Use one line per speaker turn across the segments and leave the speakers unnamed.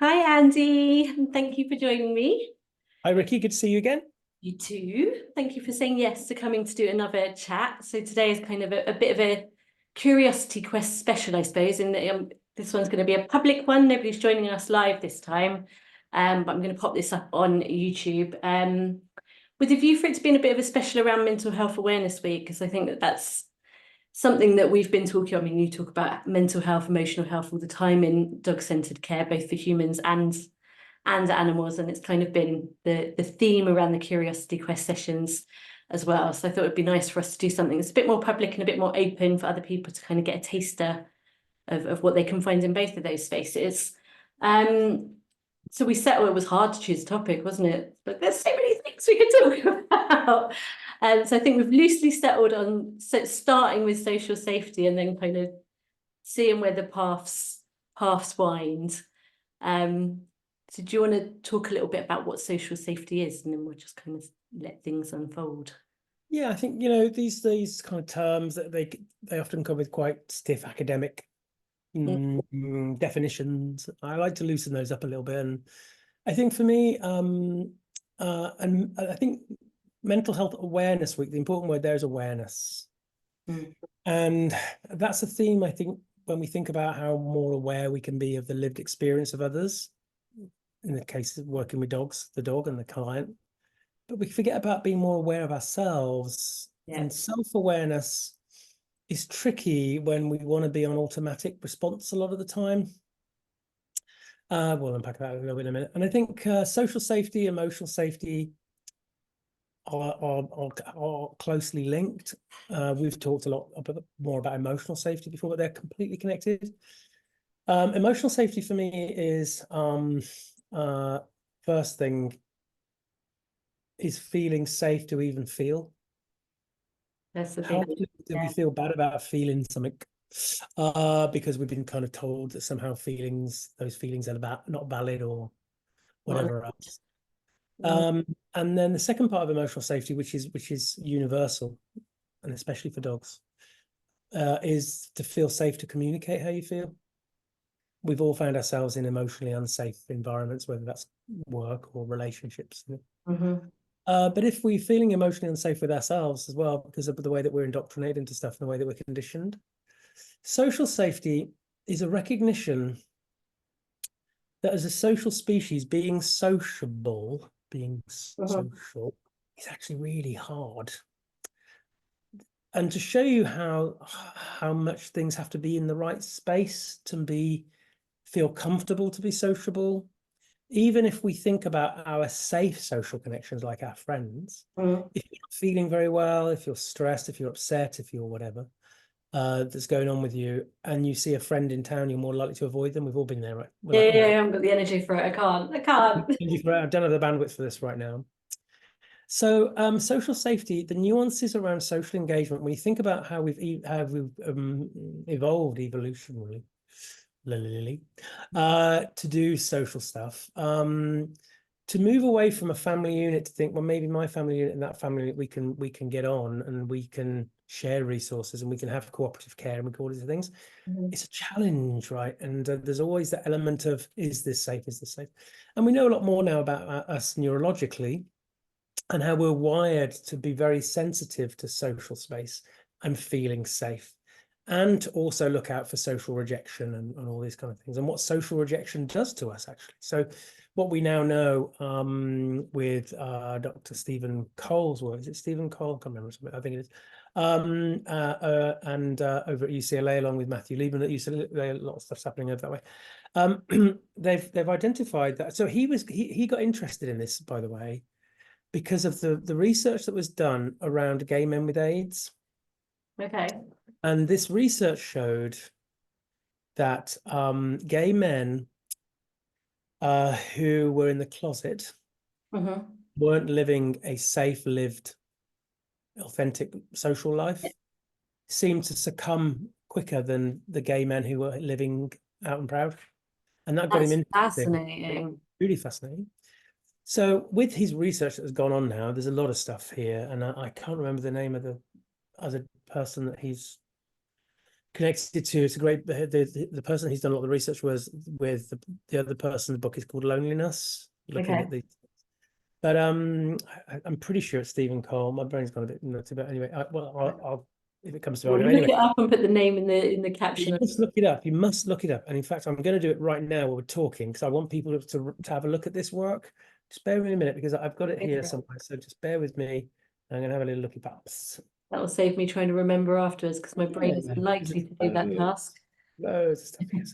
Hi, Andy, and thank you for joining me.
Hi, Ricky. Good to see you again.
You too. Thank you for saying yes to coming to do another chat. So today is kind of a bit of a curiosity quest special, I suppose, in that this one's going to be a public one. Nobody's joining us live this time, but I'm going to pop this up on YouTube with a view for it to being a bit of a special around Mental Health Awareness Week, because I think that that's something that we've been talking. I mean, you talk about mental health, emotional health all the time in dog-centered care, both for humans and animals, and it's kind of been the theme around the Curiosity Quest sessions as well. So I thought it'd be nice for us to do something that's a bit more public and a bit more open for other people to kind of get a taster of what they can find in both of those spaces. So we settled, it was hard to choose a topic, wasn't it? But there's so many things we could talk about. So I think we've loosely settled on starting with social safety and then kind of seeing where the paths wind. So do you want to talk a little bit about what social safety is, and then we'll just kind of let things unfold?
Yeah, I think these kind of terms that they often come with quite stiff academic definitions. I like to loosen those up a little bit, and I think for me, and I think Mental Health Awareness Week, the important word there is awareness, and that's a theme. I think when we think about how more aware we can be of the lived experience of others. In the case of working with dogs, the dog and the client, but we forget about being more aware of ourselves. And self-awareness is tricky when we want to be on automatic response a lot of the time. We'll unpack that a little bit in a minute. And I think social safety, emotional safety are closely linked. We've talked a lot more about emotional safety before, but they're completely connected. Emotional safety for me is first thing is feeling safe to even feel.
That's the
How
thing.
often do we feel bad about feeling something because we've been kind of told that somehow those feelings are not valid or whatever else. And then the second part of emotional safety, which is universal, and especially for dogs, is to feel safe to communicate how you feel. We've all found ourselves in emotionally unsafe environments, whether that's work or relationships. But if we're feeling emotionally unsafe with ourselves as well, because of the way that we're indoctrinated into stuff and the way that we're conditioned, social safety is a recognition that as a social species, being social is actually really hard. And to show you how much things have to be in the right space to feel comfortable to be sociable, even if we think about our safe social connections like our friends, if you're not feeling very well, if you're stressed, if you're upset, if you're whatever that's going on with you, and you see a friend in town, you're more likely to avoid them. We've all been there, right?
I haven't got the energy for it. I can't.
I don't have the bandwidth for this right now. So social safety, the nuances around social engagement, when you think about how we've evolved evolutionarily, to do social stuff, to move away from a family unit to think, well, maybe my family unit and that family unit, we can get on and we can share resources and we can have cooperative care and we can all these things. It's a challenge, right? And there's always that element of, is this safe? Is this safe? And we know a lot more now about us neurologically and how we're wired to be very sensitive to social space and feeling safe, and to also look out for social rejection and all these kind of things, and what social rejection does to us, actually. So what we now know with Dr. Stephen Cole's work, is it Stephen Cole? I can't remember, I think it is. And over at UCLA, along with Matthew Liebman at UCLA, a lot of stuff's happening over that way. They've identified that. So he got interested in this, by the way, because of the research that was done around gay men with AIDS.
Okay.
And this research showed that gay men who were in the closet weren't living a safe, lived, authentic social life, seemed to succumb quicker than the gay men who were living out and proud. And that got him interested.
Fascinating.
Really fascinating. So with his research that has gone on now, there's a lot of stuff here, and I can't remember the name of the other person that he's connected to, it's a great, the person who's done a lot of the research was with the other person. The book is called Loneliness, looking
Okay.
at the, but I'm pretty sure it's Stephen Cole. My brain's gone a bit nuts, but anyway, I'll if it comes to
We'll
it.
look
Anyway,
it up and put the name in the caption.
you must look it up. You must look it up. And in fact, I'm going to do it right now while we're talking, because I want people to have a look at this work. Just bear with me a minute, because I've got it here somewhere. So just bear with me. I'm going to have a little look at that.
That will save me trying to remember afterwards, because my brain is
Yeah,
likely to do that task.
loads of stuff here.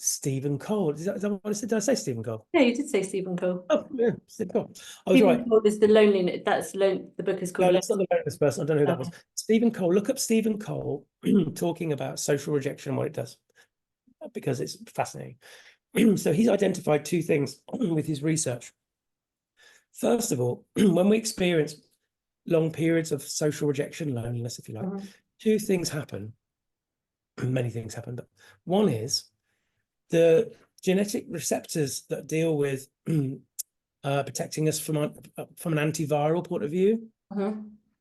Stephen Cole. Is that what I said? Did I say Stephen Cole?
Yeah, you did say Stephen Cole.
Oh, yeah, Stephen Cole. I was
Stephen
right.
Cole is the loneliness. The book is called.
No, that's not the loneliness person. I don't know who that was.
Okay.
Stephen Cole. Look up Stephen Cole talking about social rejection and what it does, because it's fascinating. So he's identified two things with his research. First of all, when we experience long periods of social rejection, loneliness, if you like, two things happen. Many things happen, but one is the genetic receptors that deal with protecting us from an antiviral point of view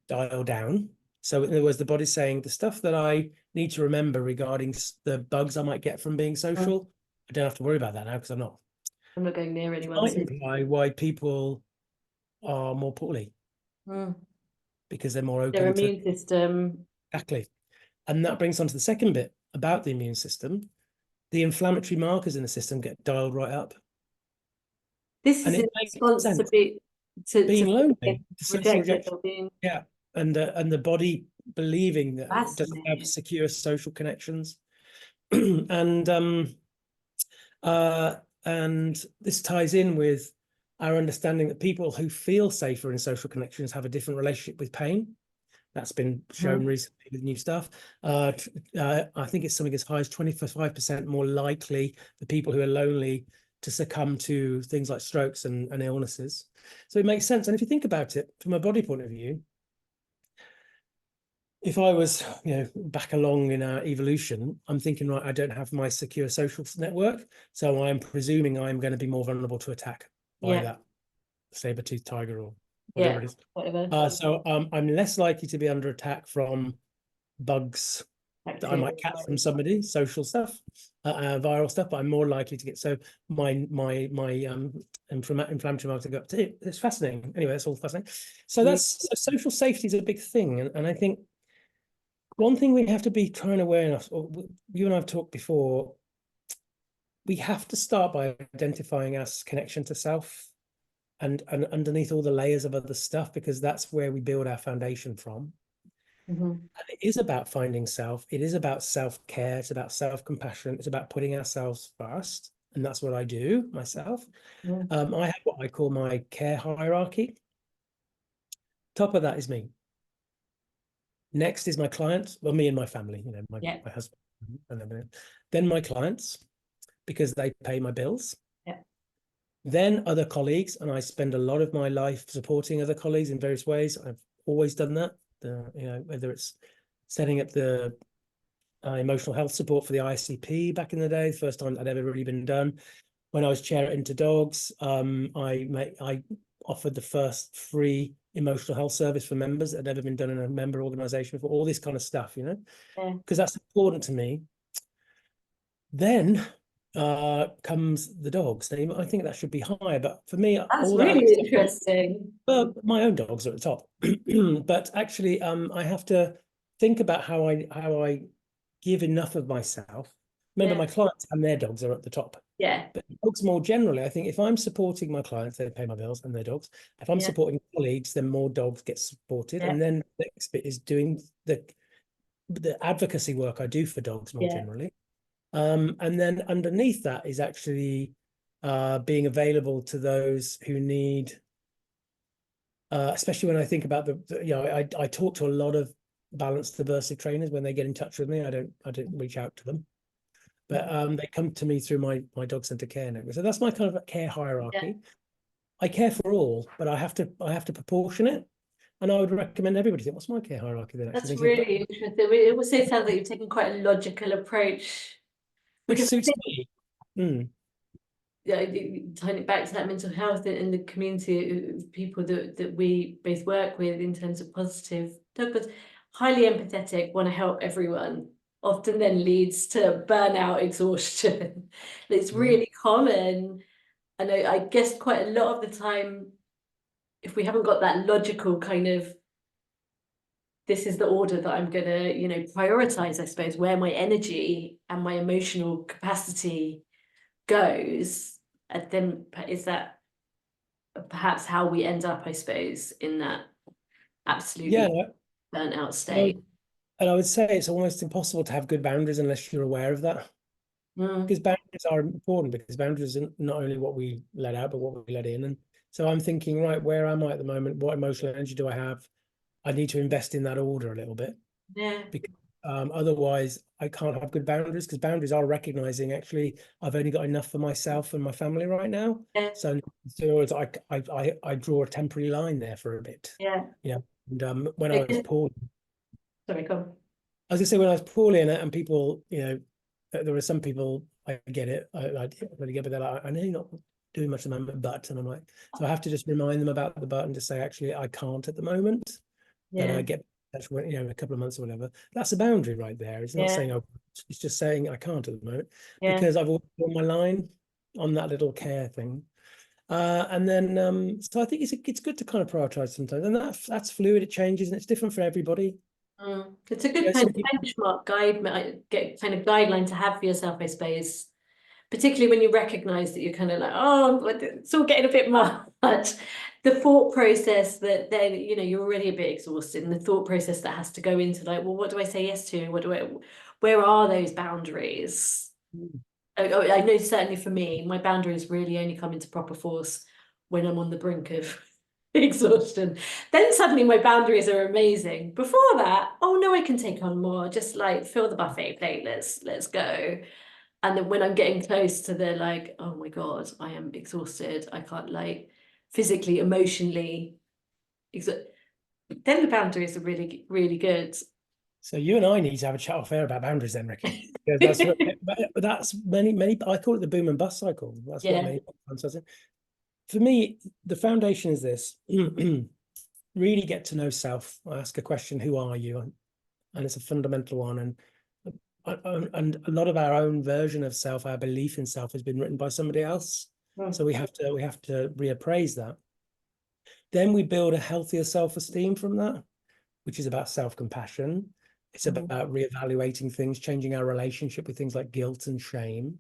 dial down. So in other words, the body's saying the stuff that I need to remember regarding the bugs I might get from being social, I don't have to worry about that now, because I'm not
going near anyone.
Might imply why people are more poorly, because they're more open
Their
to
immune system.
exactly. And that brings on to the second bit about the immune system. The inflammatory markers in the system get dialed right up.
This
And
is in
it makes
response
sense.
to
Being lonely,
being
to social
rejected
rejection.
or being
Yeah. And the body believing that it doesn't have
fascinating.
secure social connections. and this ties in with our understanding that people who feel safer in social connections have a different relationship with pain. That's been shown recently with new stuff. I think it's something as high as 25% more likely the people who are lonely to succumb to things like strokes and illnesses. So it makes sense. And if you think about it from a body point of view, if I was, back along in our evolution, I'm thinking, right, I don't have my secure social network, so I'm presuming I'm going to be more vulnerable to attack by that saber-toothed tiger or whatever it is.
Whatever.
So I'm less likely to be under attack from bugs that I might catch from somebody, social stuff, viral stuff, but I'm more likely to get, so my inflammatory markers go up too. It's fascinating. Anyway, that's all fascinating. So social safety is a big thing, and I think one thing we have to be trying awareness, or you and I have talked before, we have to start by identifying our connection to self and underneath all the layers of other stuff, because that's where we build our foundation from. And it is about finding self. It is about self-care. It's about self-compassion. It's about putting ourselves first. And that's what I do myself. I have what I call my care hierarchy. Top of that is me. Next is my clients. Well, me and my family, my husband and everything. Then my clients, because they pay my bills. Then other colleagues, and I spend a lot of my life supporting other colleagues in various ways. I've always done that. Whether it's setting up the emotional health support for the ICP back in the day, the first time that had ever really been done. When I was chair at Into Dogs, I offered the first free emotional health service for members that had ever been done in a member organization, for all this kind of stuff, because that's important to me. Then comes the dogs. Now, I think that should be higher, but for me,
that's really interesting.
Well, my own dogs are at the top, but actually, I have to think about how I give enough of myself. Remember, my clients and their dogs are at the top. But dogs more generally, I think if I'm supporting my clients, they pay my bills and their dogs. If I'm supporting colleagues, then more dogs get supported. And then the next bit is doing the advocacy work I do for dogs more generally. And then underneath that is actually being available to those who need, especially when I think about I talk to a lot of balanced diversity trainers when they get in touch with me. I don't reach out to them, but they come to me through my dog centre care network. So that's my kind of care hierarchy. I care for all, but I have to proportion it. And I would recommend everybody think, what's my care hierarchy then?
That's really interesting. It also sounds like you've taken quite a logical approach,
which suits me.
yeah, tying it back to that mental health in the community of people that we both work with in terms of positive, but highly empathetic, want to help everyone, often then leads to burnout, exhaustion. It's really common. And I guess quite a lot of the time, if we haven't got that logical kind of, this is the order that I'm gonna, prioritize, I suppose, where my energy and my emotional capacity goes, and then is that perhaps how we end up, I suppose, in that
Yeah,
absolutely burnt out
and
state.
I would say it's almost impossible to have good boundaries unless you're aware of that.
Mm,
Because boundaries are important, because boundaries are not only what we let out, but what we let in. And so I'm thinking, right, where am I at the moment? What emotional energy do I have? I need to invest in that order a little bit,
yeah,
because otherwise I can't have good boundaries, because boundaries are recognizing, actually, I've only got enough for myself and my family right now.
yeah,
So in other words, I draw a temporary line there for a bit.
yeah.
And when
I
I was
guess,
poor,
sorry, go on.
I was gonna say, when I was poorly and people, there were some people, I get it, I really get, but they're like, I know you're not doing much at the moment, but, and I'm like, so I have to just remind them about the button to say, actually, I can't at the moment, but
Yeah,
I get that's when, in a couple of months or whatever. That's a boundary right there. It's not
yeah,
saying, oh, it's just saying I can't at the moment,
yeah.
because I've always drawn my line on that little care thing. And then so I think it's good to kind of prioritize sometimes, and that's fluid, it changes, and it's different for everybody.
It's a good kind
Some
of
people,
benchmark get kind of guideline to have for yourself, I suppose. Particularly when you recognize that you're kind of like, oh, it's all getting a bit much. The thought process that then, you're already a bit exhausted, and the thought process that has to go into like, well, what do I say yes to? Where are those boundaries? I know certainly for me, my boundaries really only come into proper force when I'm on the brink of exhaustion. Then suddenly my boundaries are amazing. Before that, oh no, I can take on more. Just like fill the buffet plate. Let's go. And then when I'm getting close to the like, oh my God, I am exhausted. I can't like physically, emotionally. Then the boundaries are really, really good.
so you and I need to have a chat off air about boundaries then, Ricky. Because that's many, I call it the boom and bust cycle. That's what
Yeah.
many times says it. For me, the foundation is this: really get to know self. I ask a question, who are you? And it's a fundamental one. And a lot of our own version of self, our belief in self, has been written by somebody else. So we have to reappraise that. Then we build a healthier self-esteem from that, which is about self-compassion. It's
Mhm.
about reevaluating things, changing our relationship with things like guilt and shame.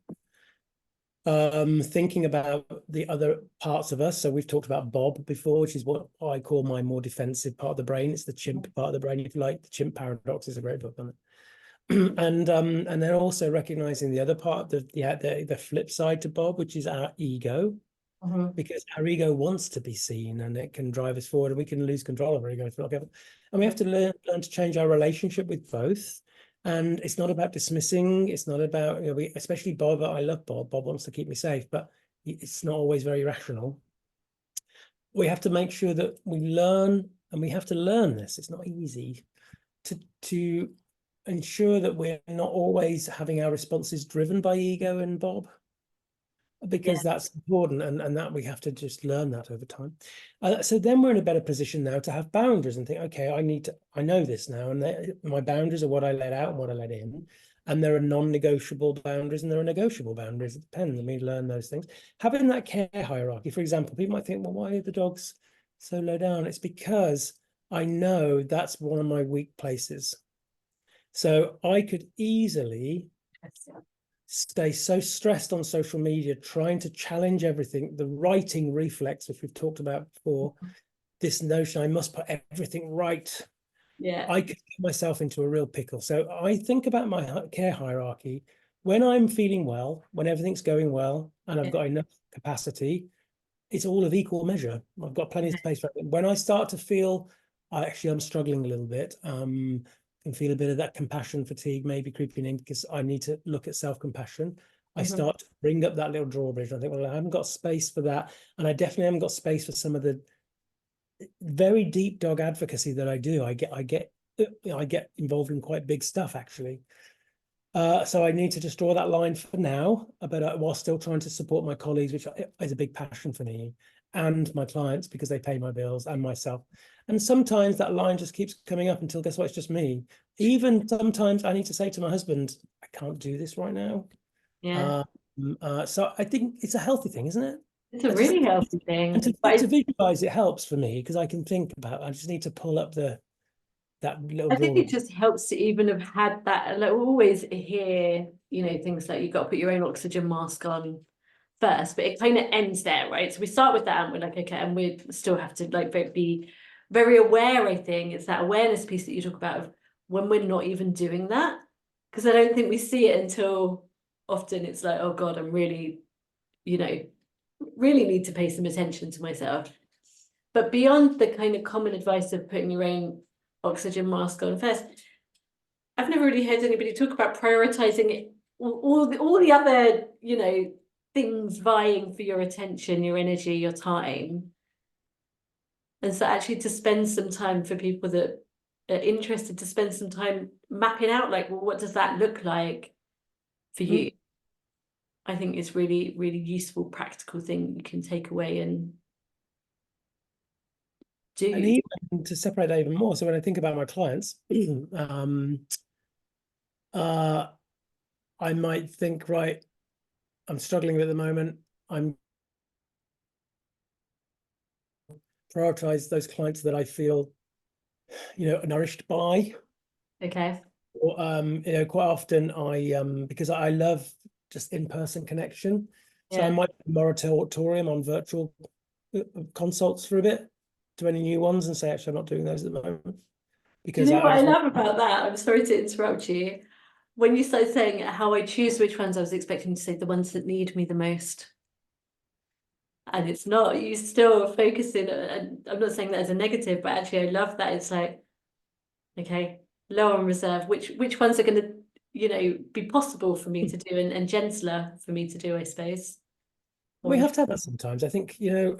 Thinking about the other parts of us. So we've talked about Bob before, which is what I call my more defensive part of the brain. It's the chimp part of the brain, if you like. The Chimp Paradox is a great book on it. And then also recognizing the other part, the flip side to Bob, which is our ego,
Mhm.
because our ego wants to be seen and it can drive us forward, and we can lose control of our ego if we're not careful. And we have to learn to change our relationship with both. And it's not about dismissing. It's not about, especially Bob. I love Bob. Bob wants to keep me safe, but it's not always very rational. We have to make sure that we learn, and we have to learn this. It's not easy to ensure that we're not always having our responses driven by ego and Bob,
Yeah.
because that's important, and that we have to just learn that over time. So then we're in a better position now to have boundaries and think, okay, I know this now, and my boundaries are what I let out and what I let in, and there are non-negotiable boundaries and there are negotiable boundaries. It depends, and we learn those things. Having that care hierarchy, for example, people might think, well, why are the dogs so low down? It's because I know that's one of my weak places. So I could easily stay so stressed on social media, trying to challenge everything, the writing reflex, which we've talked about before, this notion I must put everything right.
Yeah.
I could get myself into a real pickle. So I think about my care hierarchy. When I'm feeling well, when everything's going well, and I've got enough capacity, it's all of equal measure. I've got plenty of space for it. When I start to feel, I'm struggling a little bit, can feel a bit of that compassion fatigue maybe creeping in, because I need to look at self-compassion. I
Mhm.
start to bring up that little drawbridge. I think, well, I haven't got space for that. And I definitely haven't got space for some of the very deep dog advocacy that I do. I get involved in quite big stuff, actually. So I need to just draw that line for now, but while still trying to support my colleagues, which is a big passion for me, and my clients because they pay my bills, and myself. And sometimes that line just keeps coming up until, guess what, it's just me. Even sometimes I need to say to my husband, I can't do this right now.
Yeah,
So I think it's a healthy thing, isn't it?
it's a
I just
really healthy
and
thing.
to visualize it helps for me because I can think about. I just need to pull up that little
I think
drawer.
it just helps to even have had that. Like, we always hear, things like you've got to put your own oxygen mask on first, but it kind of ends there, right? So we start with that and we're like, okay, and we still have to like be very aware. I think it's that awareness piece that you talk about of when we're not even doing that. Because I don't think we see it until often it's like, oh God, I'm really, really need to pay some attention to myself. But beyond the kind of common advice of putting your own oxygen mask on first, I've never really heard anybody talk about prioritizing it, all the other, things vying for your attention, your energy, your time. And so actually to spend some time for people that are interested to spend some time mapping out like, well, what does that look like for you? I think it's really, really useful, practical thing you can take away and
And
do.
even to separate that even more, so when I think about my clients, uh, I might think, right, I'm struggling at the moment. I'm prioritize those clients that I feel, nourished by.
Okay.
Or, quite often because I love just in-person connection. So I
Yeah.
might do moratorium on virtual consults for a bit to any new ones and say, actually, I'm not doing those at the moment
Do
because
you know
I
what I
just want.
love about that? I'm sorry to interrupt you. When you started saying how I choose which ones, I was expecting to say the ones that need me the most. And it's not, you still focusing, and I'm not saying that as a negative, but actually I love that it's like, okay, low on reserve, which ones are gonna, be possible for me to do and gentler for me to do, I suppose.
We
Or
have to have that sometimes. I think, yeah,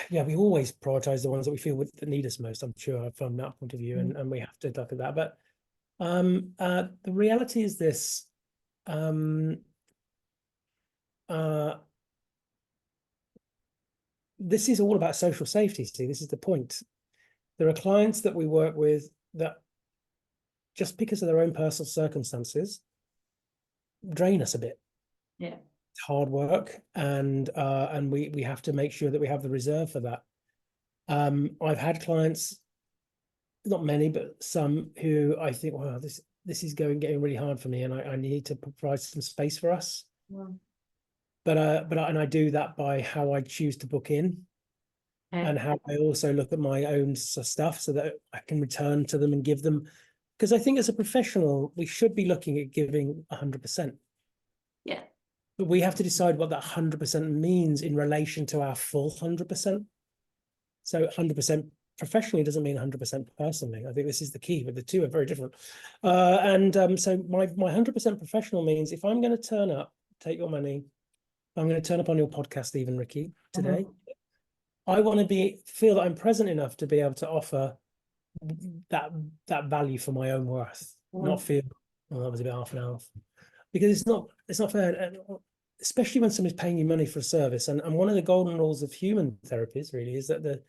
we always prioritize the ones that we feel that need us most, I'm sure, from that point of view, and we have to look at that. But the reality is this. Um, uh, this is all about social safety. See, this is the point. There are clients that we work with that just because of their own personal circumstances drain us a bit.
yeah.
It's hard work, and we have to make sure that we have the reserve for that. I've had clients, not many, but some who I think, wow, this is getting really hard for me, and I need to provide some space for us.
Well,
And I do that by how I choose to book in,
okay.
and how I also look at my own stuff so that I can return to them and give them. Because I think as a professional, we should be looking at giving 100%.
Yeah.
But we have to decide what that 100% means in relation to our full 100%. So 100% professionally doesn't mean 100% personally. I think this is the key, but the two are very different. So my 100% professional means if I'm going to turn up, take your money, I'm going to turn up on your podcast, even Ricky, today.
Mhm.
I want to feel that I'm present enough to be able to offer that value for my own worth, not
Mhm.
feel, well, that was about half an hour. Because it's not fair, especially when somebody's paying you money for a service. And one of the golden rules of human therapies really is that the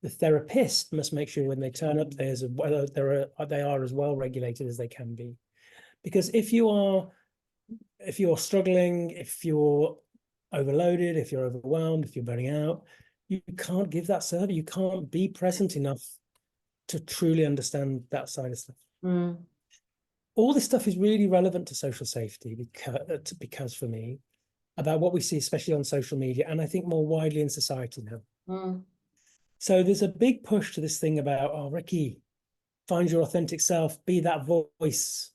therapist must make sure when they turn up there whether they are as well regulated as they can be. Because if you're struggling, if you're overloaded, if you're overwhelmed, if you're burning out, you can't give that service. You can't be present enough to truly understand that side of stuff.
Mm.
All this stuff is really relevant to social safety because for me, about what we see, especially on social media, and I think more widely in society now.
Mm.
So there's a big push to this thing about, oh, Ricky, find your authentic self, be that voice,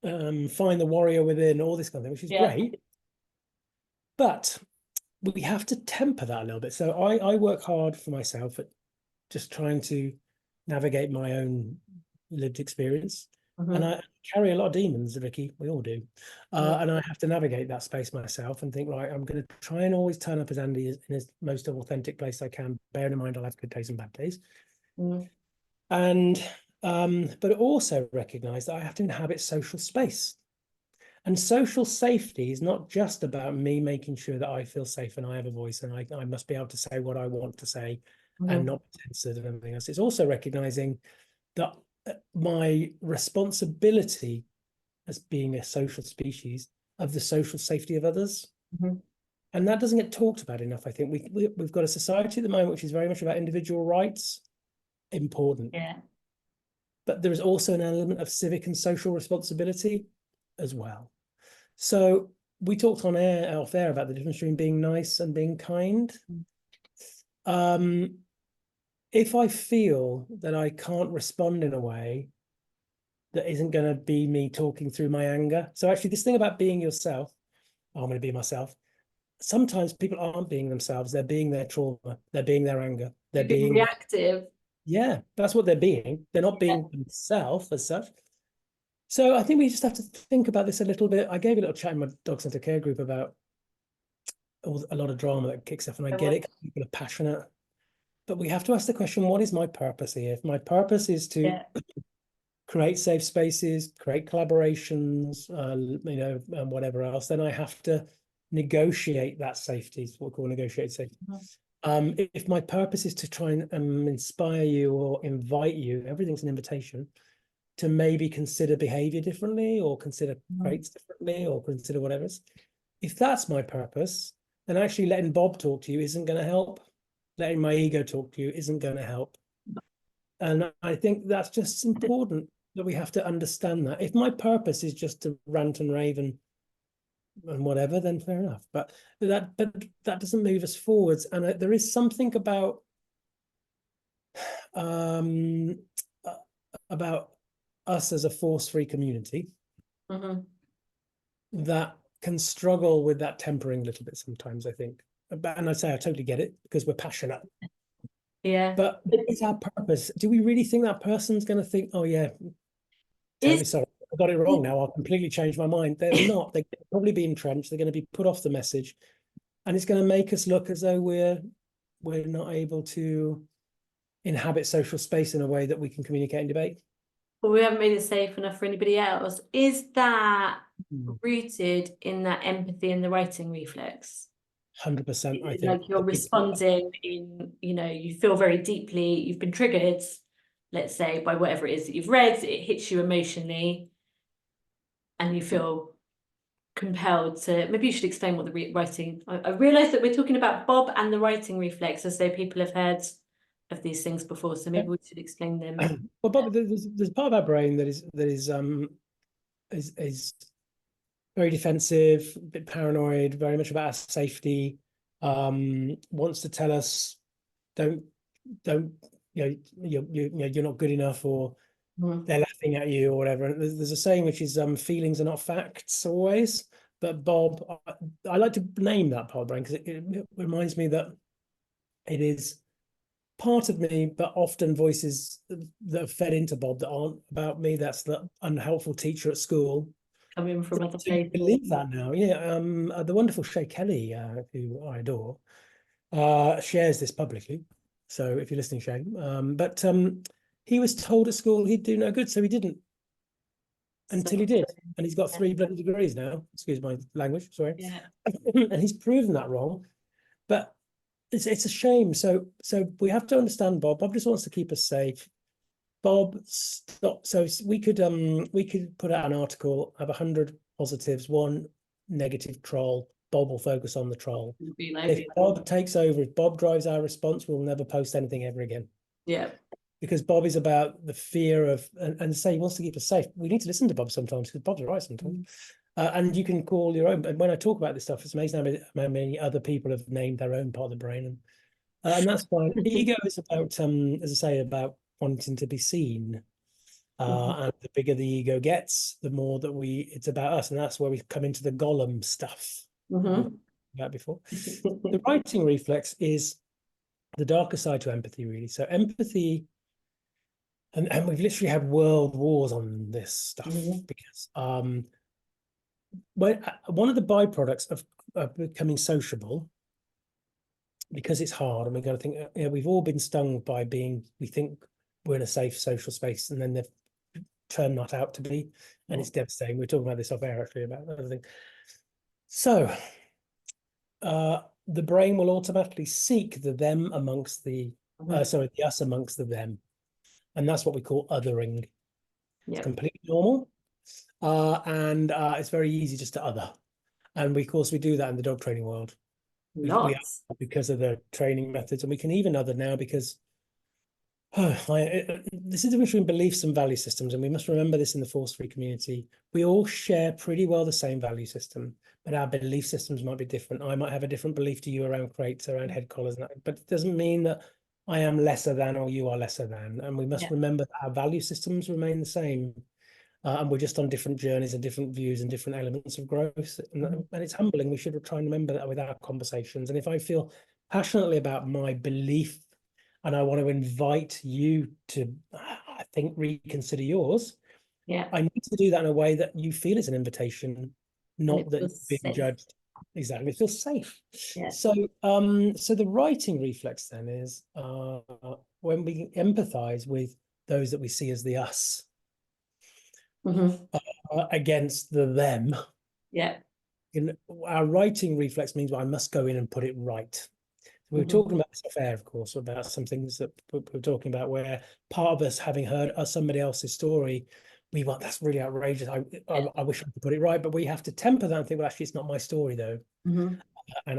find the warrior within, all this kind of thing, which is
Yeah.
great. But we have to temper that a little bit. So I work hard for myself at just trying to navigate my own lived experience. And
Mhm.
I carry a lot of demons, Ricky. We all do.
Mm.
And I have to navigate that space myself and think, right, I'm going to try and always turn up as Andy in his most authentic place I can, bearing in mind I'll have good days and bad days.
Mm.
And but also recognize that I have to inhabit social space. And social safety is not just about me making sure that I feel safe and I have a voice and I must be able to say what I want to say and not be censored and everything else. It's also recognizing that my responsibility as being a social species of the social safety of others. And that doesn't get talked about enough. I think we've got a society at the moment which is very much about individual rights, important.
Yeah.
But there is also an element of civic and social responsibility as well. So we talked on air, off air, about the difference between being nice and being kind. If I feel that I can't respond in a way that isn't going to be me talking through my anger. So actually this thing about being yourself, I'm going to be myself. Sometimes people aren't being themselves. They're being their trauma. They're being their anger. They're being
reactive.
Yeah, that's what they're being. They're not being themselves as such. So I think we just have to think about this a little bit. I gave a little chat in my dog centre care group about a lot of drama that kicks off, and I get it. People are passionate, but we have to ask the question: what is my purpose here? If my purpose is to create safe spaces, create collaborations, and whatever else, then I have to negotiate that safety. It's what we call negotiated safety. If my purpose is to try and inspire you or invite you, everything's an invitation to maybe consider behavior differently or consider traits differently or consider whatever. If that's my purpose, then actually letting Bob talk to you isn't going to help. Letting my ego talk to you isn't going to help. And I think that's just important that we have to understand that. If my purpose is just to rant and rave and whatever, then fair enough. But that doesn't move us forwards. And there is something about us as a force-free community that can struggle with that tempering a little bit sometimes, I think. And I say I totally get it because we're passionate.
Yeah.
But it's our purpose. Do we really think that person's going to think, oh yeah, totally sorry, I got it wrong now, I'll completely change my mind? They're not. They're probably be entrenched. They're going to be put off the message. And it's going to make us look as though we're not able to inhabit social space in a way that we can communicate and debate.
But we haven't made it safe enough for anybody else. Is that rooted in that empathy and the writing reflex?
100%, I think.
Like you're responding in, you feel very deeply, you've been triggered, let's say, by whatever it is that you've read, it hits you emotionally, and you feel compelled to, maybe you should explain what the writing, I realised that we're talking about Bob and the writing reflex as though people have heard of these things before, so maybe we should explain them.
Well, Bob, there's part of our brain that is very defensive, a bit paranoid, very much about our safety, wants to tell us don't you're not good enough, or they're laughing at you or whatever. And there's a saying which is feelings are not facts always. But Bob, I like to name that part of the brain because it reminds me that it is part of me, but often voices that are fed into Bob that aren't about me. That's the unhelpful teacher at school.
Coming from other places.
Believe that now. Yeah. The wonderful Shay Kelly, who I adore, shares this publicly. So if you're listening, Shay, but he was told at school he'd do no good, so he didn't until he did, and he's got 3 bloody degrees now. Excuse my language, sorry. Yeah. And he's proven that wrong, but it's a shame. So we have to understand Bob. Bob just wants to keep us safe. Bob, stop. So we could put out an article of 100 positives, 1 negative troll. Bob will focus on the troll. If Bob takes over, if Bob drives our response, we'll never post anything ever again. Yeah. Because Bob is about the fear of, and say he wants to keep us safe. We need to listen to Bob sometimes because Bob's right sometimes. And you can call your own. And when I talk about this stuff, it's amazing how many other people have named their own part of the brain. And that's fine. Ego is about, as I say, about wanting to be seen. And the bigger the ego gets, the more that it's about us. And that's where we come into the Gollum stuff. About before. The writing reflex is the darker side to empathy, really. So empathy, and we've literally had world wars on this stuff because one of the byproducts of becoming sociable, because it's hard and we're going to think, we've all been stung by we think we're in a safe social space, and then they've turned not out to be, and it's devastating. We're talking about this off air actually about another thing. So the brain will automatically seek the them amongst the the us amongst the them, and that's what we call othering. It's completely normal, and it's very easy just to other, and of course we do that in the dog training world. We because of the training methods, and we can even other now because this is the difference between beliefs and value systems, and we must remember this in the force-free community. We all share pretty well the same value system, but our belief systems might be different. I might have a different belief to you around crates, around head collars, but it doesn't mean that I am lesser than or you are lesser than. And we must remember that our value systems remain the same. And we're just on different journeys and different views and different elements of growth. And it's humbling. We should try and remember that with our conversations. And if I feel passionately about my belief and I want to invite you to, I think, reconsider yours, I need to do that in a way that you feel is an invitation, not that you're being judged. Exactly. It feels safe. So so the writing reflex then is when we empathize with those that we see as the us, against the them. Our writing reflex means I must go in and put it right. We were talking about this off air, of course, about some things that we're talking about where part of us, having heard somebody else's story, we want, that's really outrageous. I wish I could put it right, but we have to temper that and think, well, actually, it's not my story though. And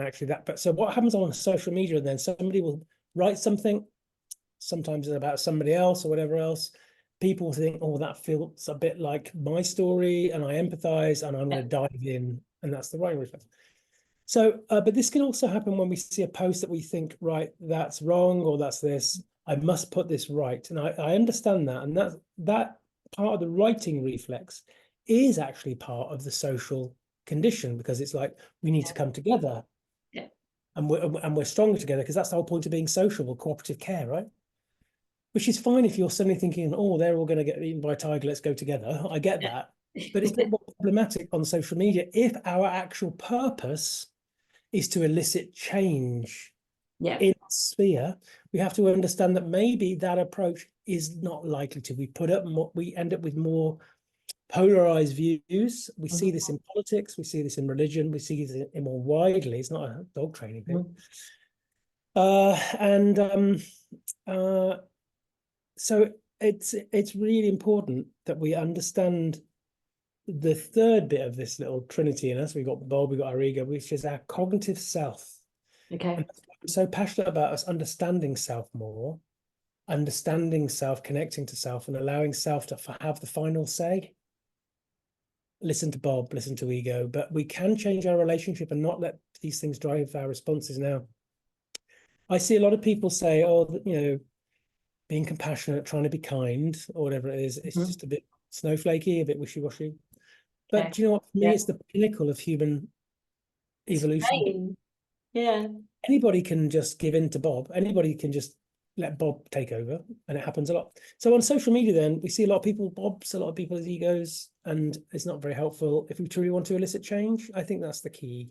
actually but so what happens on social media, then somebody will write something, sometimes it's about somebody else or whatever else. People think, oh, that feels a bit like my story, and I empathize, and I'm going to dive in, and that's the writing reflex. So, but this can also happen when we see a post that we think, right, that's wrong, or that's this, I must put this right. And I understand that, and that part of the writing reflex is actually part of the social condition, because it's like we need to come together, and we're stronger together, because that's the whole point of being social, cooperative care, right? Which is fine if you're suddenly thinking, oh, they're all going to get eaten by a tiger, let's go together. I get that. But it's not problematic on social media if our actual purpose is to elicit change in our sphere. We have to understand that maybe that approach is not likely to. We end up with more polarized views. We see this in politics, we see this in religion, we see this in more widely. It's not a dog training thing. So it's really important that we understand the third bit of this little trinity in us. We've got Bob, we've got our ego, which is our cognitive self. And I'm so passionate about us understanding self more, understanding self, connecting to self, and allowing self to have the final say. Listen to Bob, listen to ego, but we can change our relationship and not let these things drive our responses. Now, I see a lot of people say, oh, you know, being compassionate, trying to be kind, or whatever it is, it's just a bit snowflakey, a bit wishy-washy. But do you know what? For me, it's the pinnacle of human evolution. Anybody can just give in to Bob. Anybody can just let Bob take over, and it happens a lot. So on social media, then we see a lot of people, Bob's a lot of people's egos, and it's not very helpful. If we truly want to elicit change, I think that's the key.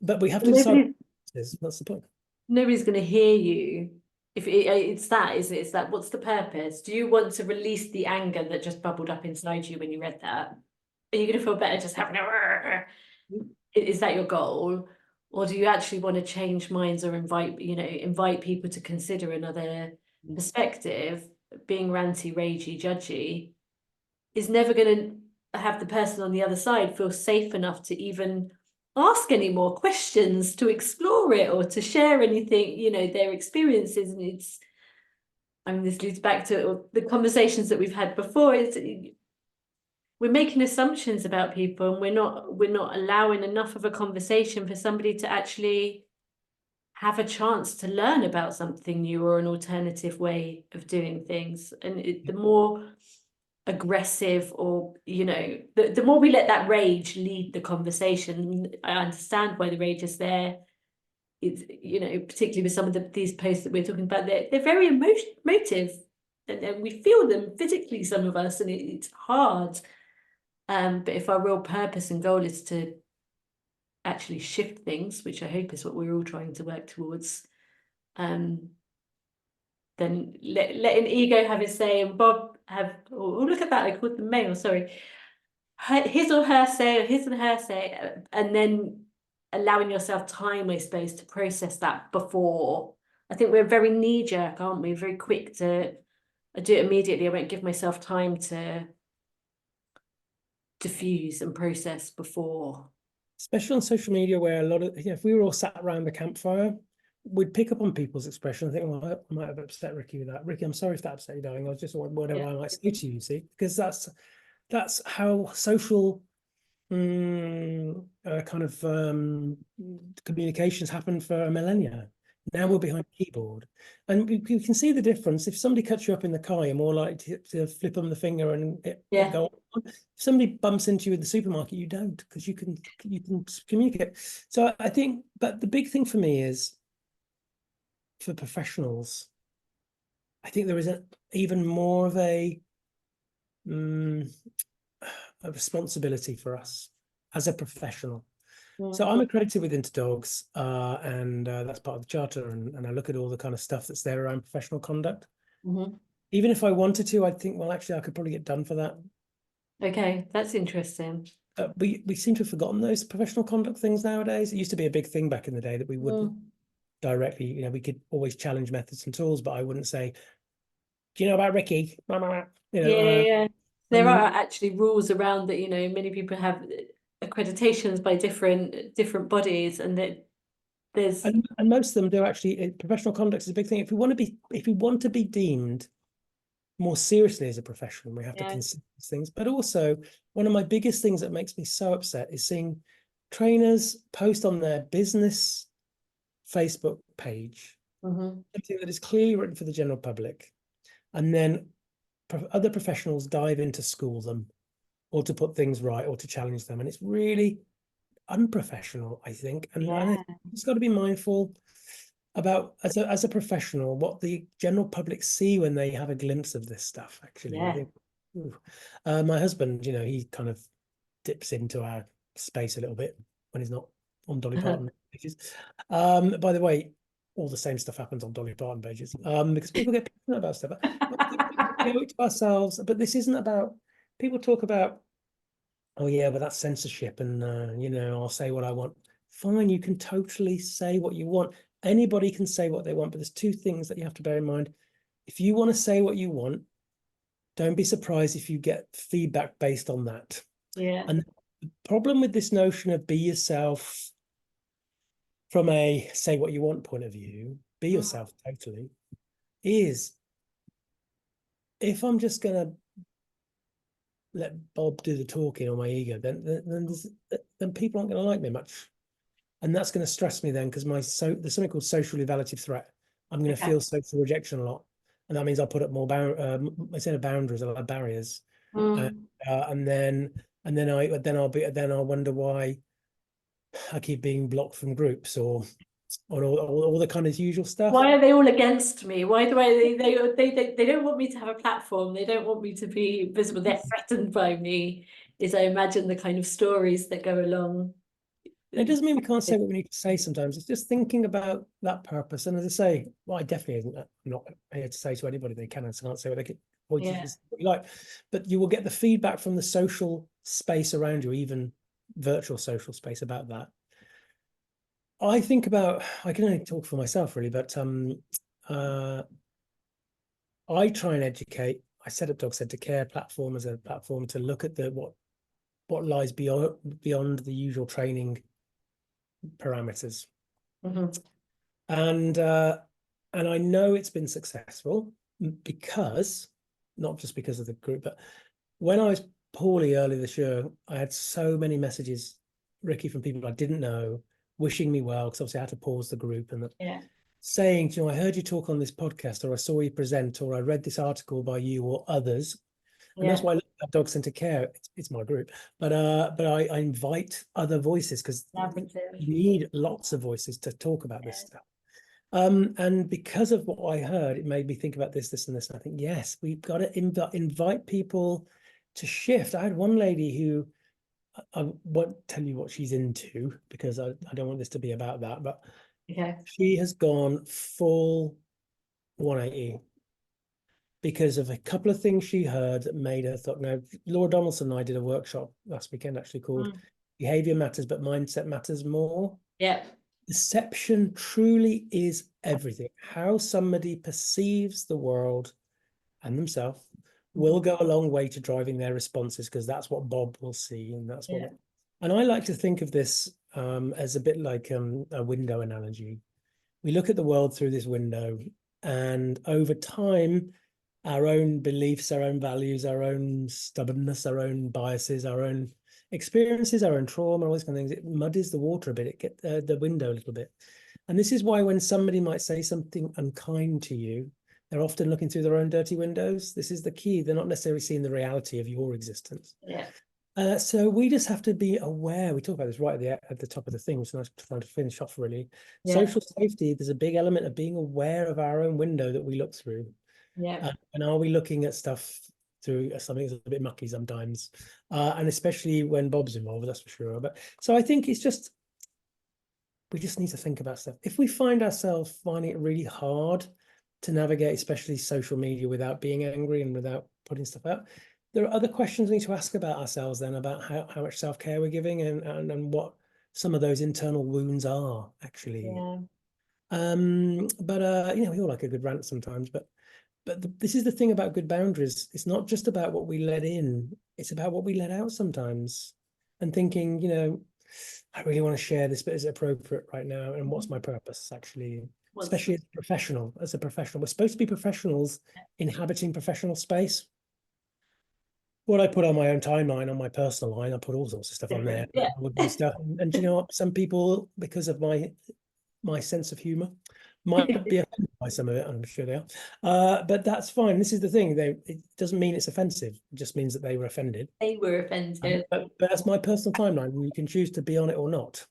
But we have to decide. That's the point.
Nobody's going to hear you. If it's that, what's the purpose? Do you want to release the anger that just bubbled up inside you when you read that? Are you going to feel better just having a... Is that your goal? Or do you actually want to change minds or invite people to consider another perspective? Being ranty, ragey, judgy is never going to have the person on the other side feel safe enough to even ask any more questions, to explore it, or to share anything, their experiences. And this leads back to the conversations that we've had before. We're making assumptions about people, and we're not allowing enough of a conversation for somebody to actually have a chance to learn about something new or an alternative way of doing things. And the more aggressive, or the more we let that rage lead the conversation. I understand why the rage is there. It's particularly with some of these posts that we're talking about, they're very emotive, and we feel them physically, some of us, and it's hard. But if our real purpose and goal is to actually shift things, which I hope is what we're all trying to work towards, then letting ego have his say and Bob have, oh, look at that, I called them male, sorry. His or her say, or his and her say, and then allowing yourself time, I suppose, to process that before. I think we're very knee-jerk, aren't we? Very quick to, I do it immediately. I won't give myself time to diffuse and process before.
Especially on social media, where a lot of, if we were all sat around the campfire, we'd pick up on people's expression. I think, well, I might have upset Ricky with that. Ricky, I'm sorry if that upset you, darling. I was just whatever I might say to you, see, because that's how social kind of communications happened for a millennia. Now we're behind a keyboard, and you can see the difference. If somebody cuts you up in the car, you're more likely to flip them the finger and it go on. If somebody bumps into you in the supermarket, you don't, because you can communicate. So I think, but the big thing for me is, for professionals, I think there is even more of a responsibility for us as a professional. So I'm accredited with InterDogs, and that's part of the charter, and I look at all the kind of stuff that's there around professional conduct. Even if I wanted to, I'd think, well, actually, I could probably get done for that.
Okay, that's interesting.
We seem to have forgotten those professional conduct things nowadays. It used to be a big thing back in the day that we wouldn't directly, we could always challenge methods and tools, but I wouldn't say, do you know about Ricky?
Yeah. There are actually rules around that, many people have accreditations by different bodies, and that there's
and most of them do actually. Professional conduct is a big thing. If we want to be deemed more seriously as a professional, we have to consider these things. But also, one of my biggest things that makes me so upset is seeing trainers post on their business Facebook page something that is clearly written for the general public, and then other professionals dive in to school them or to put things right or to challenge them, and it's really unprofessional, I think. And it's got to be mindful about, as a professional, what the general public see when they have a glimpse of this stuff. Actually, I think my husband, he kind of dips into our space a little bit when he's not on Dolly Parton pages. By the way, all the same stuff happens on Dolly Parton pages, because people get passionate about stuff. But we owe it to ourselves. But this isn't about, people talk about, oh yeah, but that's censorship, and I'll say what I want. Fine, you can totally say what you want. Anybody can say what they want, but there's two things that you have to bear in mind. If you want to say what you want, don't be surprised if you get feedback based on that. And the problem with this notion of be yourself from a say what you want point of view, be yourself totally, is if I'm just going to let Bob do the talking on my ego, then people aren't going to like me much. And that's going to stress me then, because there's something called social evaluative threat. I'm going to feel social rejection a lot, and that means I'll put up more instead of boundaries, I'll have barriers, and then I'll wonder why I keep being blocked from groups or all the kind of usual stuff.
Why are they all against me? Why do they don't want me to have a platform? They don't want me to be visible. They're threatened by me, is I imagine the kind of stories that go along.
It doesn't mean we can't say what we need to say sometimes. It's just thinking about that purpose. And as I say, well, I definitely isn't. I'm not here to say to anybody they can't say what they can, what you like. But you will get the feedback from the social space around you, even virtual social space, about that. I think about, I can only talk for myself really, but I try and educate. I set up Dog Centre Care platform as a platform to look at what lies beyond the usual training parameters. And I know it's been successful because, not just because of the group, but when I was poorly earlier this year, I had so many messages, Ricky, from people I didn't know, wishing me well, because obviously I had to pause the group, and saying, I heard you talk on this podcast, or I saw you present, or I read this article by you or others. And that's why I look at Dog Centre Care. It's my group, but I invite other voices, because you need lots of voices to talk about this stuff. And because of what I heard, it made me think about this, and this. And I think, yes, we've got to invite people to shift. I had one lady who, I won't tell you what she's into, because I don't want this to be about that, but she has gone full 180. because of a couple of things she heard that made her thought. Now, Laura Donaldson and I did a workshop last weekend actually called Behavior Matters, but Mindset Matters More.
Yeah.
Perception truly is everything. How somebody perceives the world and themselves will go a long way to driving their responses, because that's what Bob will see, and that's what. And I like to think of this as a bit like a window analogy. We look at the world through this window, and over time, our own beliefs, our own values, our own stubbornness, our own biases, our own experiences, our own trauma, all these kind of things, it muddies the water a bit, it gets the window a little bit. And this is why when somebody might say something unkind to you, they're often looking through their own dirty windows. This is the key. They're not necessarily seeing the reality of your existence.
Yeah.
So we just have to be aware. We talk about this right at the top of the thing, which I was trying to finish off really.
Yeah.
Social safety, there's a big element of being aware of our own window that we look through.
Yeah.
And are we looking at stuff through something that's a bit mucky sometimes? And especially when Bob's involved, that's for sure. But so I think it's just, we just need to think about stuff. If we find ourselves finding it really hard to navigate, especially social media, without being angry and without putting stuff out, there are other questions we need to ask about ourselves then, about how much self-care we're giving and what some of those internal wounds are actually.
Yeah.
We all like a good rant sometimes, but this is the thing about good boundaries. It's not just about what we let in, it's about what we let out sometimes. And thinking, I really want to share this, but is it appropriate right now? And what's my purpose actually? Especially as a professional. We're supposed to be professionals inhabiting professional space. What I put on my own timeline, on my personal line, I put all sorts of stuff on there.
Yeah.
Stuff. And you know what? Some people, because of my sense of humor, might be offended by some of it. I'm sure they are. But that's fine. This is the thing. It doesn't mean it's offensive. It just means that they were offended.
They were offended.
But that's my personal timeline, and you can choose to be on it or not.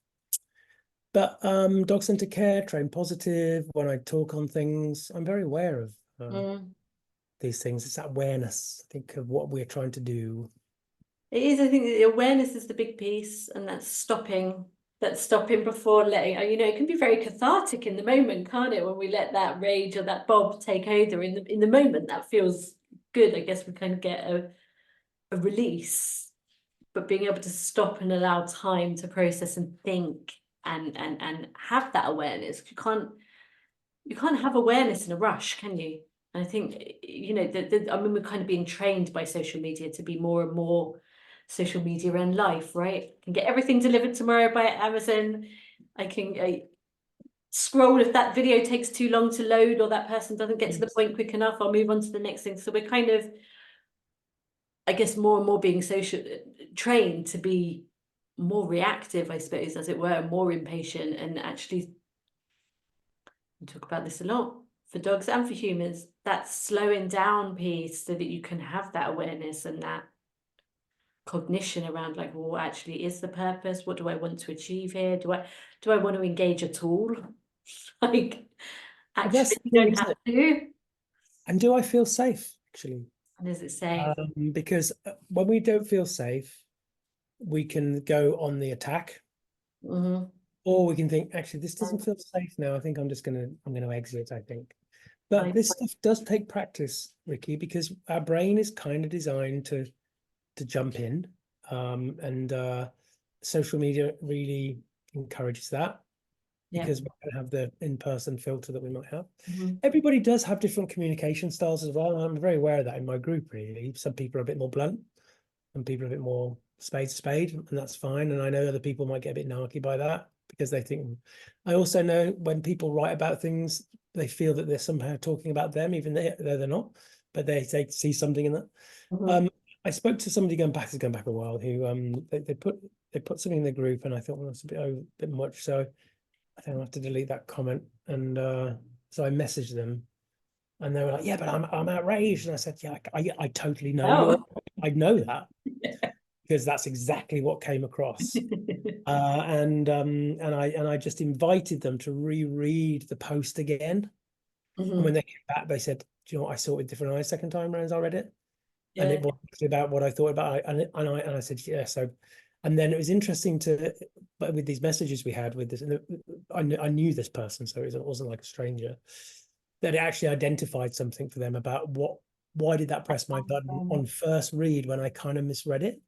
But dog centered care, train positive, when I talk on things, I'm very aware of these things. It's that awareness, I think, of what we're trying to do.
It is, I think the awareness is the big piece, and that's stopping before letting, it can be very cathartic in the moment, can't it? When we let that rage or that Bob take over in the moment, that feels good. I guess we kind of get a release, but being able to stop and allow time to process and think and have that awareness. You can't have awareness in a rush, can you? And I think, we're kind of being trained by social media to be more and more social media and life, right? I can get everything delivered tomorrow by Amazon. I can scroll if that video takes too long to load, or that person doesn't get to the point quick enough, I'll move on to the next thing. So we're kind of, I guess, more and more being trained to be more reactive, I suppose, as it were, more impatient. And actually, we talk about this a lot for dogs and for humans, that slowing down piece, so that you can have that awareness and that cognition around, like, well, what actually is the purpose? What do I want to achieve here? Do I want to engage at all? Like, actually, you don't have to.
And do I feel safe, actually?
And is it safe?
Because when we don't feel safe, we can go on the attack, or we can think, actually, this doesn't feel safe now. I think I'm going to exit, I think. But this stuff does take practice, Ricky, because our brain is kind of designed to jump in, and social media really encourages that, because we don't have the in-person filter that we might have. Everybody does have different communication styles as well. I'm very aware of that in my group, really. Some people are a bit more blunt, and people are a bit more spade to spade, and that's fine. And I know other people might get a bit narky by that, because they think, I also know when people write about things, they feel that they're somehow talking about them, even though they're not, but they see something in that. I spoke to somebody going back a while, who they put something in the group, and I thought, well, that's a bit much, so I think I'll have to delete that comment. And so I messaged them, and they were like, yeah, but I'm outraged. And I said, yeah, I totally know I know that, because that's exactly what came across. And I just invited them to reread the post again. And when they came back, they said, do you know what, I saw it with different eyes second time around as I read it. And it was about what I thought about it. And I said, yeah. So, and then it was interesting but with these messages we had with this, and I knew this person, so it wasn't like a stranger, that it actually identified something for them about what why did that press my button on first read when I kind of misread it?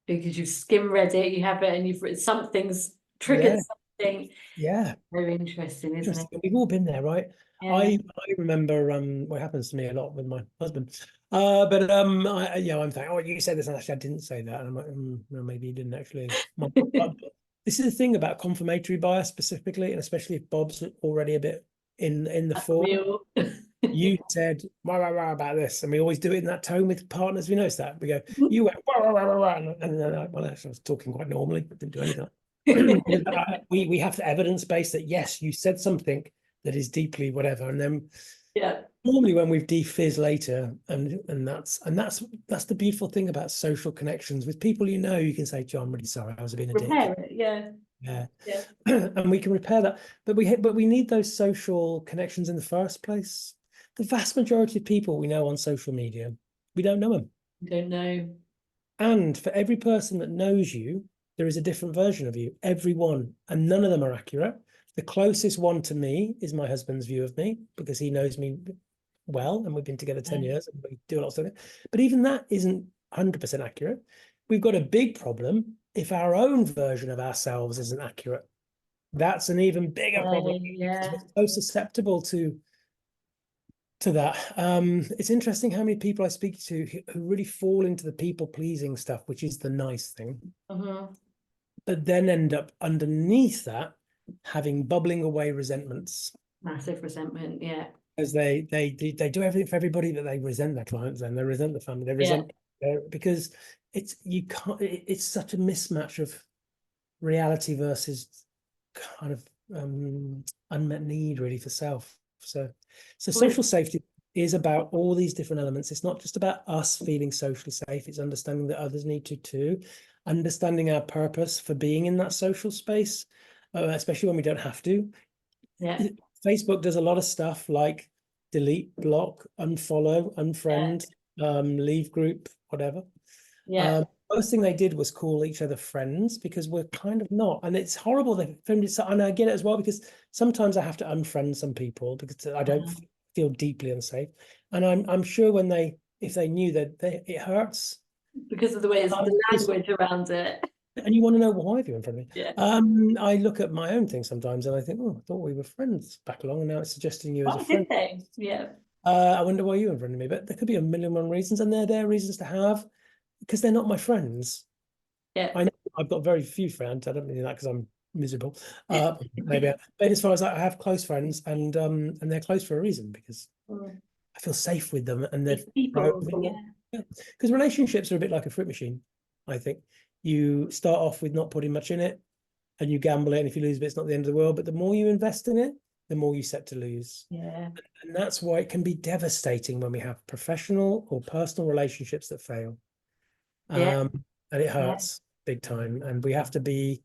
Because you've skim read it, you have it, and you've written something's triggered
Yeah,
something.
yeah.
Very interesting, isn't it?
Interesting. We've all been there, right?
Yeah.
I remember what happens to me a lot with my husband. I'm thinking, oh, you said this, and actually I didn't say that. And I'm like, no, maybe you didn't actually. But this is the thing about confirmatory bias specifically, and especially if Bob's already a bit in the fall. You said rah, rah, rah about this, and we always do it in that tone with partners. We notice that we go, you went rah, rah, rah, rah, rah, and then well, actually, I was talking quite normally, but didn't do anything. We have the evidence base that yes, you said something that is deeply whatever, and then
Yeah.
normally when we've defizz later, and that's the beautiful thing about social connections with people you can say, John, I'm really sorry, I was being a dick.
Repair it, yeah.
Yeah.
Yeah.
And we can repair that, but we need those social connections in the first place. The vast majority of people we know on social media, we don't know them.
Don't know.
And for every person that knows you, there is a different version of you, every one, and none of them are accurate. The closest one to me is my husband's view of me because he knows me well, and we've been together 10 years and we do lots of it. But even that isn't 100% accurate. We've got a big problem if our own version of ourselves isn't accurate. That's an even bigger problem because we're so susceptible to that. It's interesting how many people I speak to who really fall into the people-pleasing stuff, which is the nice thing, but then end up underneath that having bubbling away resentments.
Massive resentment, yeah.
As they do everything for everybody, but they resent their clients and they resent the family. They resent because it's such a mismatch of reality versus kind of unmet need really for self. So social safety is about all these different elements. It's not just about us feeling socially safe. It's understanding that others need to too, understanding our purpose for being in that social space, especially when we don't have to.
Yeah.
Facebook does a lot of stuff like delete, block, unfollow, unfriend, leave group, whatever.
Yeah.
First thing they did was call each other friends because we're kind of not, and it's horrible. They filmed it, and I get it as well because sometimes I have to unfriend some people because I don't feel deeply unsafe, and I'm sure if they knew that it hurts
because of the way the language around it.
And you want to know why have you in front of me?
Yeah.
I look at my own thing sometimes and I think, oh, I thought we were friends back along, and now it's suggesting you as a friend.
Yeah.
I wonder why you're in front of me, but there could be a million and one reasons, and they're their reasons to have because they're not my friends.
Yeah.
I know I've got very few friends. I don't mean that because I'm miserable. Maybe, but as far as I have close friends, and they're close for a reason because I feel safe with them, and they're
people.
Because relationships are a bit like a fruit machine. I think you start off with not putting much in it, and you gamble it, and if you lose a bit, it's not the end of the world. But the more you invest in it, the more you set to lose.
Yeah.
And that's why it can be devastating when we have professional or personal relationships that fail. And it hurts big time. And we have to be,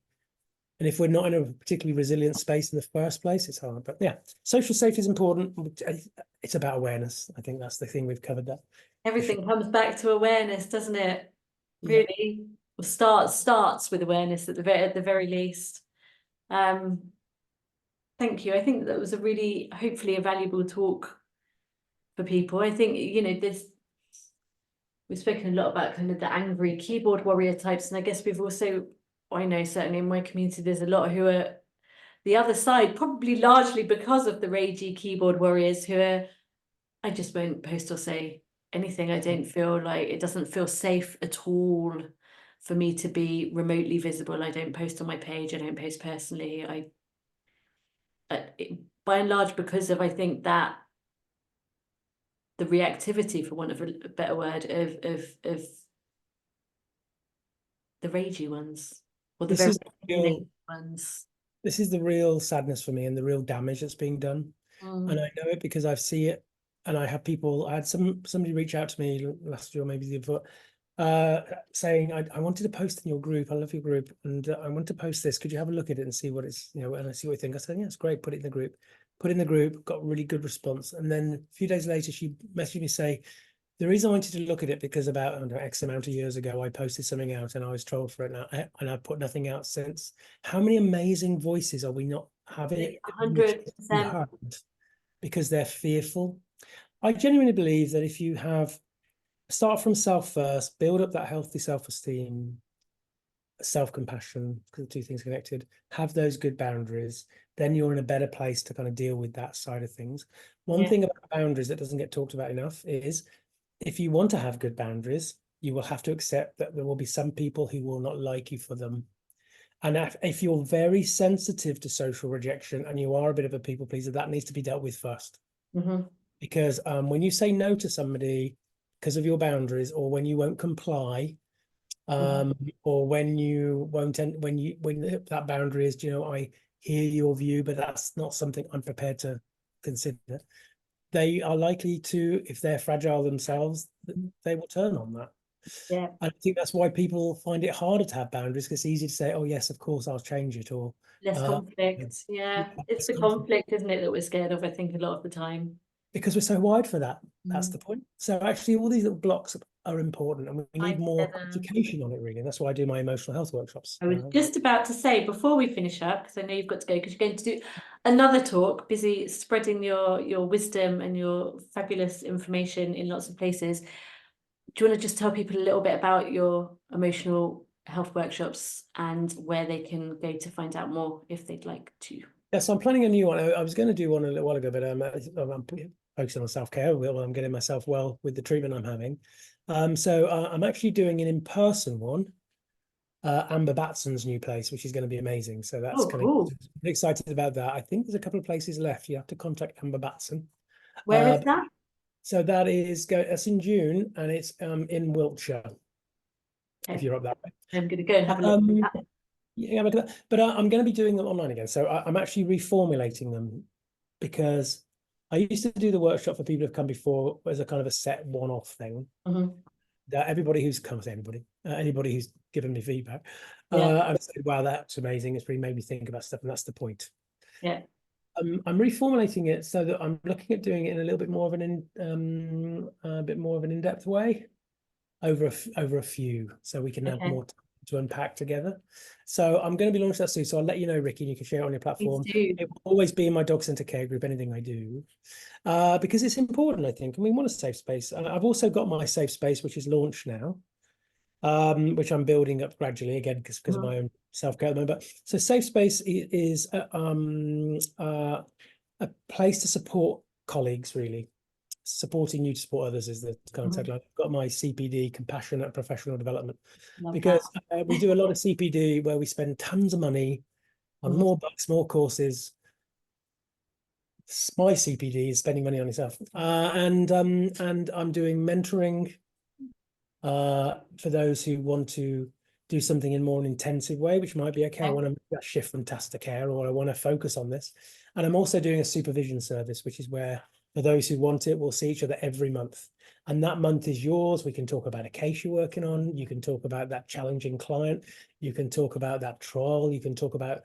and if we're not in a particularly resilient space in the first place, it's hard. But yeah, social safety is important. It's about awareness. I think that's the thing we've covered that.
Everything comes back to awareness, doesn't it? Really, starts with awareness at the very least. Thank you. I think that was a really, hopefully, a valuable talk for people. I think we've spoken a lot about kind of the angry keyboard warrior types, and I guess we've also, I know certainly in my community, there's a lot who are the other side, probably largely because of the ragey keyboard warriors who are, I just won't post or say anything. I don't feel like, it doesn't feel safe at all for me to be remotely visible. I don't post on my page. I don't post personally. By and large, because of, I think, that the reactivity, for want of a better word, of the ragey ones, or the very ones.
This is the real sadness for me and the real damage that's being done. And I know it because I see it, and I have people. I had somebody reach out to me last year, or maybe the year before, saying, I wanted to post in your group. I love your group, and I want to post this. Could you have a look at it and see what it's, and I see what you think. I said, yeah, it's great. Put it in the group. Put it in the group. Got really good response. And then a few days later, she messaged me say, the reason I wanted to look at it because about, I don't know, X amount of years ago, I posted something out and I was trolled for it now, and I've put nothing out since. How many amazing voices are we not having?
100%.
Because they're fearful. I genuinely believe that if you start from self first, build up that healthy self-esteem, self-compassion, because the two things are connected, have those good boundaries, then you're in a better place to kind of deal with that side of things. One thing about boundaries that doesn't get talked about enough is if you want to have good boundaries, you will have to accept that there will be some people who will not like you for them. And if you're very sensitive to social rejection and you are a bit of a people pleaser, that needs to be dealt with first. Because when you say no to somebody because of your boundaries, or when you won't comply, or when you won't, when that boundary is, I hear your view, but that's not something I'm prepared to consider. They are likely to, if they're fragile themselves, they will turn on that.
Yeah.
I think that's why people find it harder to have boundaries, because it's easy to say, oh yes, of course I'll change it, or
Less conflict. Yeah. It's the conflict, isn't it, that we're scared of, I think, a lot of the time.
Because we're so wired for that. That's the point. So actually all these little blocks are important, and we need more education on it, really. That's why I do my emotional health workshops.
I was just about to say, before we finish up, because I know you've got to go, because you're going to do another talk, busy spreading your wisdom and your fabulous information in lots of places. Do you want to just tell people a little bit about your emotional health workshops and where they can go to find out more if they'd like to?
Yes, I'm planning a new one. I was going to do one a little while ago, but I'm focusing on self-care while I'm getting myself well with the treatment I'm having. So I'm actually doing an in-person one, Amber Batson's new place, which is going to be amazing. So that's
cool.
I'm excited about that. I think there's a couple of places left. You have to contact Amber Batson.
Where is that?
So that's in June, and it's in Wiltshire. If you're up that way,
I'm going to go and have a look at that.
Yeah, but I'm going to be doing them online again. So I'm actually reformulating them, because I used to do the workshop for people who've come before as a kind of a set one-off thing. That anybody who's come, anybody who's given me feedback, I've said, wow, that's amazing. It's really made me think about stuff, and that's the point.
Yeah.
I'm reformulating it so that I'm looking at doing it in a little bit more of an in-depth way over a few, so we can have more time to unpack together. So I'm going to be launching that soon. So I'll let you know, Ricky, and you can share it on your platform. It will always be in my dog centre care group, anything I do, because it's important, I think, and we want a safe space. And I've also got my safe space, which is launched now, which I'm building up gradually, again, because of my own self-care at the moment. But so safe space is a place to support colleagues, really. Supporting you to support others is the kind of tagline. I've got my CPD, compassionate professional development. Because we do a lot of CPD where we spend tons of money on more books, more courses. My CPD is spending money on yourself, and I'm doing mentoring for those who want to do something in more an intensive way, which might be, okay, I want to shift from task to care, or I want to focus on this. And I'm also doing a supervision service, which is where, for those who want it, we'll see each other every month. And that month is yours. We can talk about a case you're working on. You can talk about that challenging client. You can talk about that trial. You can talk about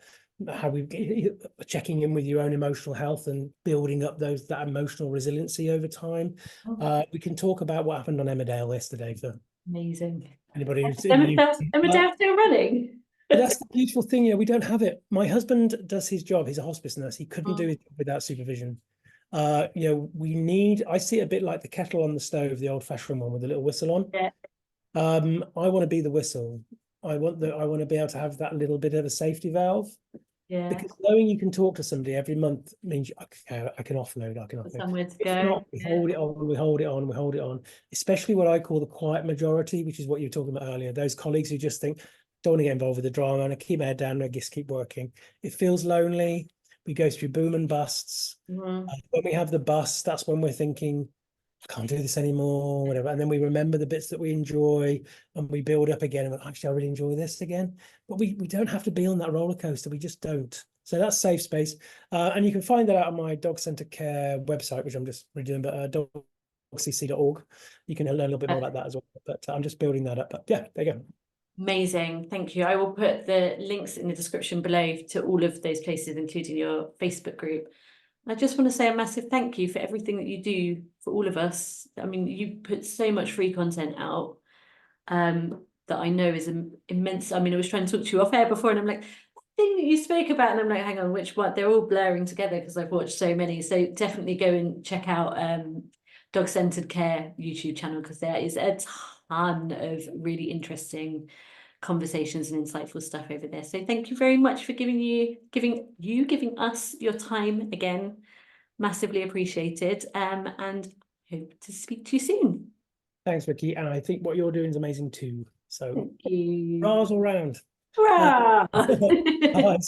how we checking in with your own emotional health and building up that emotional resiliency over time. We can talk about what happened on Emmerdale yesterday for
amazing.
Anybody who's
Emmerdale still running.
But that's the beautiful thing, we don't have it. My husband does his job. He's a hospice nurse. He couldn't do it without supervision. I see it a bit like the kettle on the stove, the old-fashioned one with the little whistle on.
Yeah.
I want to be the whistle. I want to be able to have that little bit of a safety valve.
Yeah.
Because knowing you can talk to somebody every month means I can offload.
Somewhere to
go. If not, we hold it on, we hold it on. Especially what I call the quiet majority, which is what you were talking about earlier. Those colleagues who just think, don't want to get involved with the drama, and I keep my head down and I just keep working. It feels lonely. We go through boom and busts. When we have the bust, that's when we're thinking, I can't do this anymore, whatever. And then we remember the bits that we enjoy, and we build up again. And actually, I really enjoy this again. But we don't have to be on that roller coaster. We just don't. So that's safe space. And you can find that out on my dog centre care website, which I'm just redoing, but dogcc.org. You can learn a little bit more about that as well. But I'm just building that up. But yeah, there you go.
Amazing. Thank you. I will put the links in the description below to all of those places, including your Facebook group. I just want to say a massive thank you for everything that you do for all of us. I mean, you put so much free content out that I know is immense. I mean, I was trying to talk to you off air before, and I'm like, the thing that you spoke about, and I'm like, hang on, which one? They're all blurring together because I've watched so many. So definitely go and check out dog-centered care YouTube channel, because there is a ton of really interesting conversations and insightful stuff over there. So thank you very much for giving us your time again. Massively appreciated. And hope to speak to you soon.
Thanks, Vicky. And I think what you're doing is amazing too. So,
Thank you.
bras all round.
Hurrah!
Bye. See you.